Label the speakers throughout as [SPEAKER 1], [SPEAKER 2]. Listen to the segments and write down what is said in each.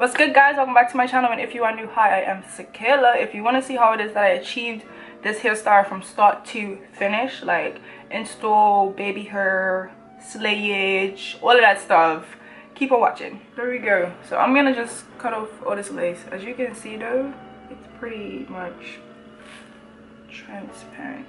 [SPEAKER 1] What's good, guys? Welcome back to my channel, and if you are new, hi, I am Sakela. If you want to see how it is that I achieved this hairstyle from start to finish, like install, baby hair, slayage, all of that stuff, keep on watching. There we go. So I'm gonna just cut off all this lace. As you can see though, it's pretty much transparent.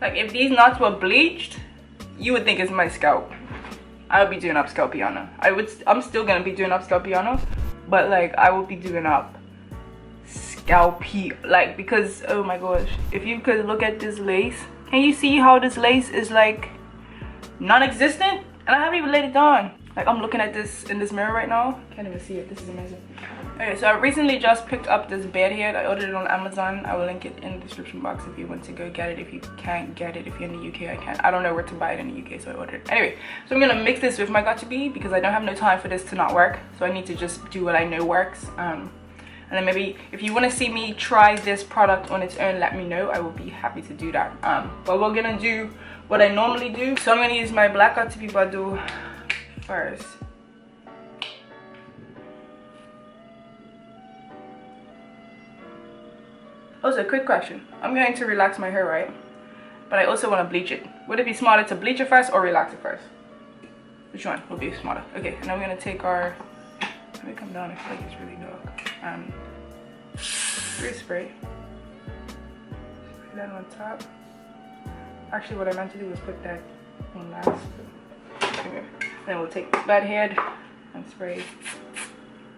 [SPEAKER 1] Like, if these knots were bleached, you would think it's my scalp. I would be doing up scalpiano. I'm still gonna be doing up scalpiano, but like I would be doing up scalpy, like, because oh my gosh, if you could look at this lace, can you see how this lace is like non-existent? And I haven't even laid it down. Like, I'm looking at this in this mirror right now. Can't even see it. This is amazing. Okay, so I recently just picked up this bed head. I ordered it on Amazon. I will link it in the description box if you want to go get it. If you can't get it, if you're in the UK, I can't. I don't know where to buy it in the UK, so I ordered it. Anyway, so I'm gonna mix this with my got2b because I don't have no time for this to not work. So I need to just do what I know works. And then maybe if you want to see me try this product on its own, let me know. I will be happy to do that. But we're gonna do what I normally do. So I'm gonna use my black got2b first. Also, quick question. I'm going to relax my hair, right? But I also want to bleach it. Would it be smarter to bleach it first or relax it first? Which one would be smarter? Okay, and now we're going to take our... Let me come down. I feel like it's really dark. Spray. Spray that on top. Actually, what I meant to do was put that on last. Okay. Then we'll take that head and spray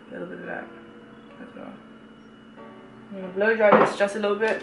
[SPEAKER 1] a little bit of that as well. I'm gonna blow dry this just a little bit.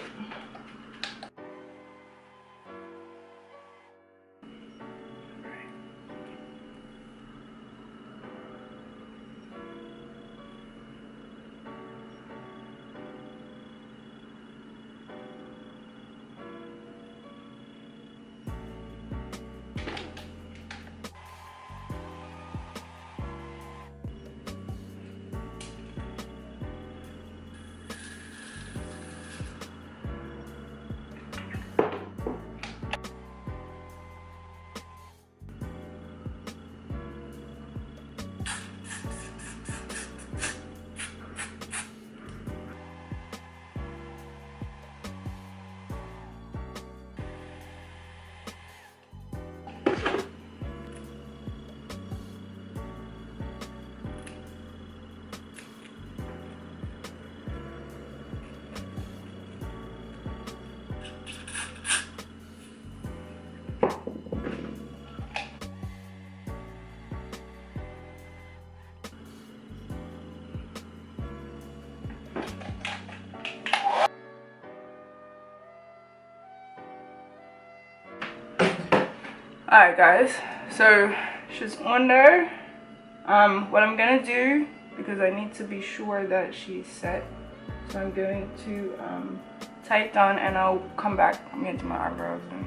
[SPEAKER 1] Alright guys, so she's on there. What I'm gonna do, because I need to be sure that she's set, so I'm going to tie it down and I'll come back. I'm gonna do my eyebrows and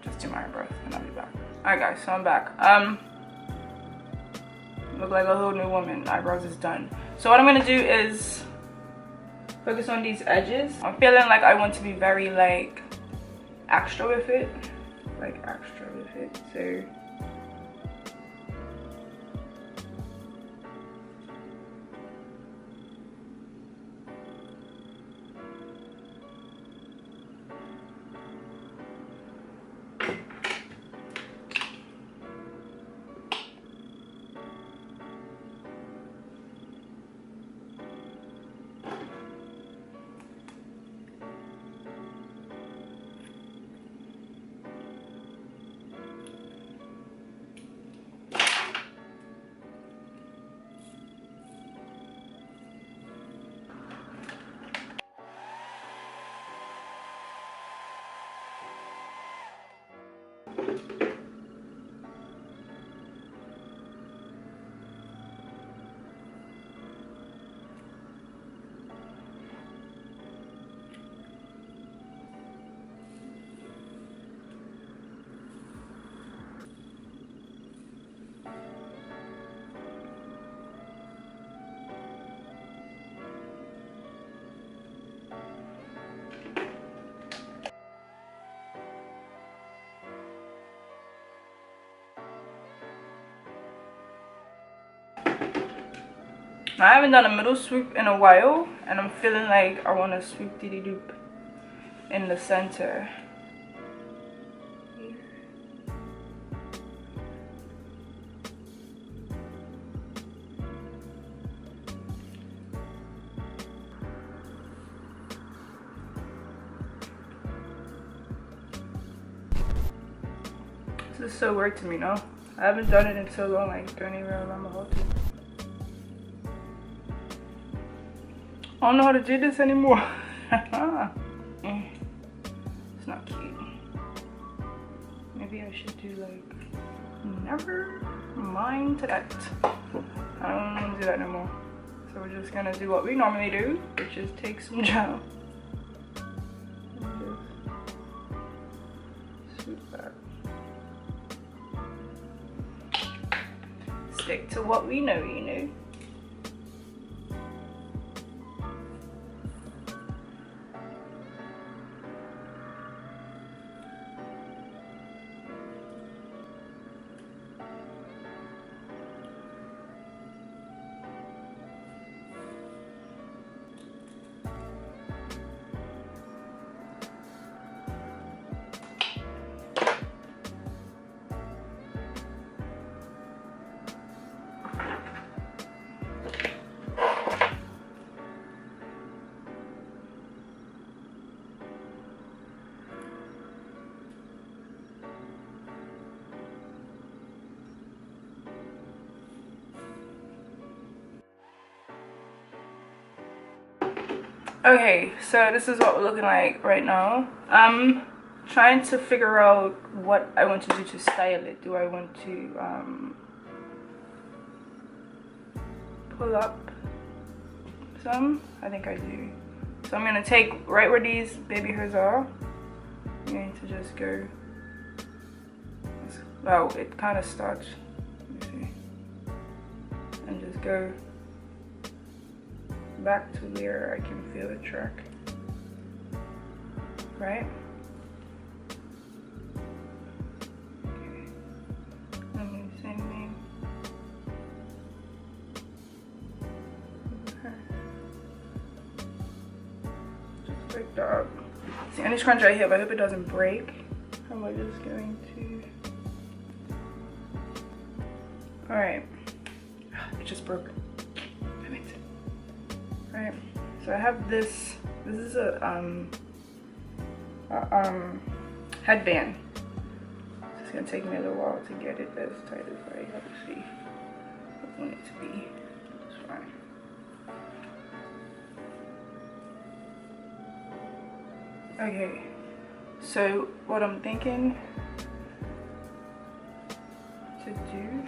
[SPEAKER 1] just do my eyebrows and I'll be back. Alright guys, so I'm back. Look like a whole new woman. Eyebrows is done. So what I'm gonna do is focus on these edges. I'm feeling like I want to be very like extra with it. So Now, I haven't done a middle swoop in a while, and I'm feeling like I want to swoop diddy doop in the center. This is so weird to me, no? I haven't done it in so long, I don't even remember how to. I don't know how to do this anymore. It's not cute. Maybe I should do like, never mind that. I don't want to do that no more. So we're just gonna do what we normally do, which is take some gel. And just swoop that. Stick to what we know, you know. Okay, so this is what we're looking like right now. I'm trying to figure out what I want to do to style it. Do I want to pull up some? I think I do. So I'm going to take right where these baby hairs are. I'm going to just go, well, it kind of starts, let me see, and just go back to where I can feel the track, right? Okay. I'm doing the same thing. Just like that. See, any scrunch right here, but I hope it doesn't break. I'm just going to. All right. It just broke. Right, so I have this. This is a headband. It's just gonna take me a little while to get it as tight as I obviously want it to be. It's fine. Okay, so what I'm thinking to do,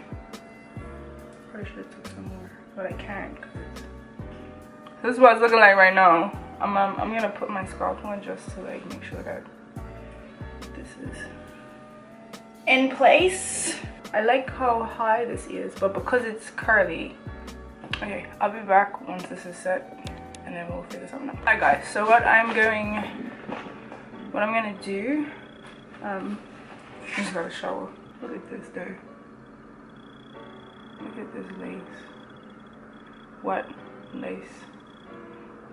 [SPEAKER 1] probably should have took some more, but I can't because it's. This is what it's looking like right now. I'm gonna put my scalp on just to like make sure that this is in place. I like how high this is, but because it's curly. Okay, I'll be back once this is set, and then we'll figure something out. Alright guys, so what I'm gonna do, I just got a shower. Look at this though. Look at this lace. What lace?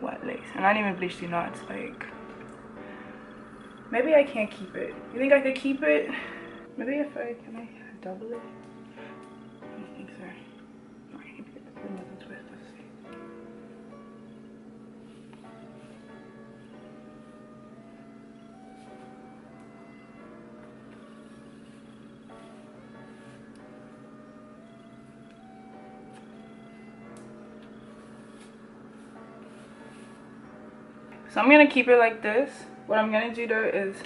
[SPEAKER 1] What lace? And I didn't even bleach the knots. Like, maybe I can't keep it. You think I could keep it? Maybe if I can I double it? I don't think so. I need to get another twist. Let's see. So I'm gonna keep it like this. What I'm gonna do though is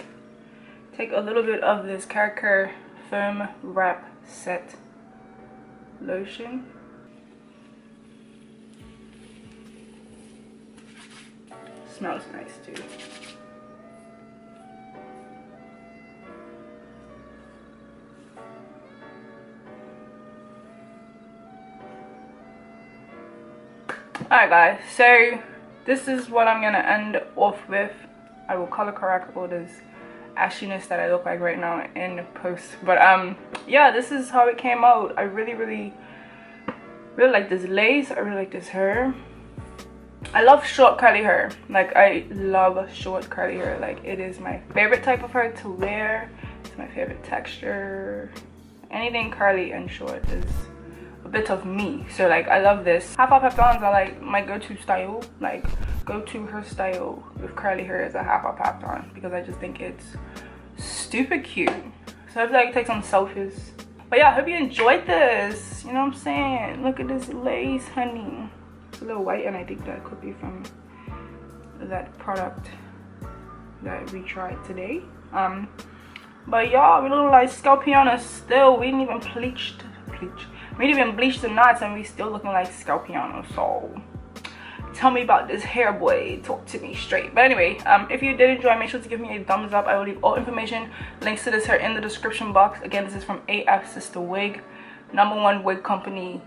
[SPEAKER 1] take a little bit of this Care Firm Wrap Set lotion. Smells nice too. Alright guys, so this is what I'm gonna end off with. I will color correct all this ashiness that I look like right now in post. But yeah, this is how it came out. I really really like this lace. I really like this hair. I love short curly hair. Like, I love short curly hair. Like, it is my favorite type of hair to wear. It's my favorite texture. Anything curly and short is a bit of me. So like, I love this. Half up, half downs are like my go-to style. Like, go-to hairstyle with curly hair is a half up, half down, because I just think it's stupid cute. So hopefully I can take some selfies. But yeah, I hope you enjoyed this. You know what I'm saying? Look at this lace, honey. It's a little white, and I think that could be from that product that we tried today. But y'all, we look like Scalpiana still. We didn't even bleach. We didn't even bleach the knots, and we still looking like Scalpiana. So tell me about this hair, boy. Talk to me straight. But anyway, if you did enjoy, make sure to give me a thumbs up. I will leave all information, links to this hair in the description box. Again, this is from Afsisterwig, #1 wig company,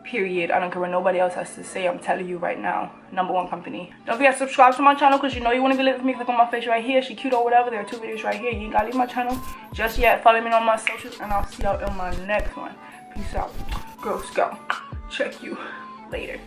[SPEAKER 1] period. I don't care what nobody else has to say. I'm telling you right now, #1 company. Don't forget to subscribe to my channel, because you know you want to be lit with me. Click on my face right here. She cute or whatever. There are 2 videos right here. You ain't gotta leave my channel just yet. Follow me on my socials, and I'll see y'all in my next one. Peace out. Girl Scout. Check you later.